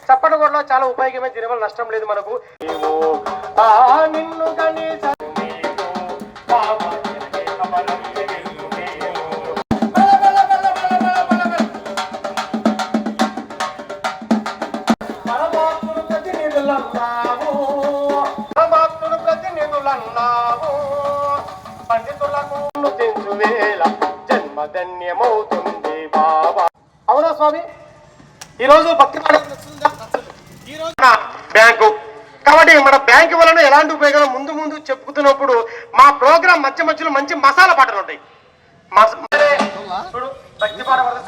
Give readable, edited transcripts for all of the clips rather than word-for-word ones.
సప్పనగూడలో చాలా ఉపయోగమే, దీనివల్ల నష్టం లేదు మనకు. నిన్ను ప్రతినిధులన్నావు పండితులకు తెంచువేళ జన్మధన్యమవుతుంది బాబా. అవునా స్వామి? ఈరోజు భక్తి ఈరోజు బ్యాంకు కాబట్టి మన బ్యాంకు వలన ఎలాంటి ఉపయోగాలు ముందు ముందు చెప్పుతున్నప్పుడు మా ప్రోగ్రామ్ మధ్య మధ్యలో మంచి మసాలా పాటలు ఉంటాయి. భక్తి పాట పడితే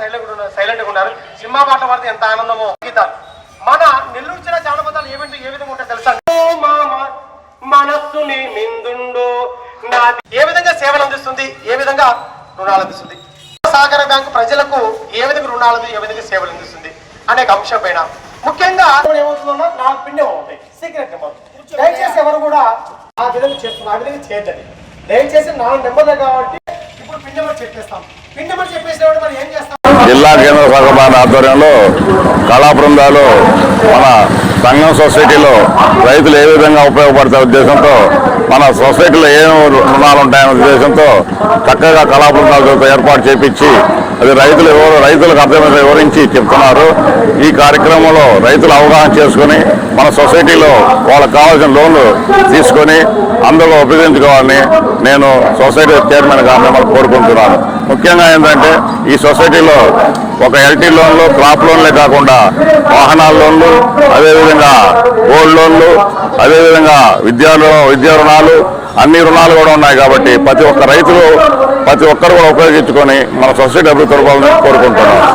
సైలెంట్గా ఉన్నారు, సినిమా పాటలు పడితే ఎంత ఆనందమో. గీతాలు మన నెల్లూరు జిల్లా జానపదాలు ఏ విధంగా ఉంటాయి తెలుసా? మనస్సుని మిందుండో నాది ఏ విధంగా సేవలు అందిస్తుంది, ఏ విధంగా రుణాలు అందిస్తుంది, సహకార బ్యాంకు ప్రజలకు ఏ విధంగా రుణాలు ఏ విధంగా సేవలు అందిస్తుంది అనేక అంశం పైన ముఖ్యంగా ఏమవుతుందో 4 పిండి ఉంటాయి సీక్రెట్ నెంబర్. దయచేసి ఎవరు కూడా ఆ విధంగా చేస్తున్నారు, ఆ విధంగా చేయద్దండి దయచేసి. 4 నెంబర్లే కాబట్టి ఇప్పుడు పిండి నెంబర్ చెప్పేస్తాం. పిండి నెంబర్ చెప్పేసినప్పుడు మనం ఏం చేస్తాం? జిల్లా కేంద్ర సహకార ఆధ్వర్యంలో కళా బృందాలు మన సంఘం సొసైటీలో రైతులు ఏ విధంగా ఉపయోగపడతాయి ఉద్దేశంతో, మన సొసైటీలో ఏం రుణాలు ఉంటాయనే ఉద్దేశంతో చక్కగా కళా బృందాలతో ఏర్పాటు చేపించి అది రైతులకు అర్థమైతే వివరించి చెప్తున్నారు. ఈ కార్యక్రమంలో రైతులు అవగాహన చేసుకుని మన సొసైటీలో వాళ్ళకు కావాల్సిన లోన్లు తీసుకొని అందరూ ఉపయోగించుకోవాలని నేను సొసైటీ చైర్మన్గా మిమ్మల్ని కోరుకుంటున్నాను. ముఖ్యంగా ఏంటంటే ఈ సొసైటీలో ఒక ఎల్టీ లోన్లు, క్రాప్ లోన్లే కాకుండా వాహనాల లోన్లు, అదేవిధంగా గోల్డ్ లోన్లు, అదేవిధంగా విద్యా రుణాలు, అన్ని రుణాలు కూడా ఉన్నాయి. కాబట్టి ప్రతి ఒక్కరు కూడా ఉపయోగించుకొని మన సొసైటీ అభివృద్ధి కోరుకుంటున్నాను.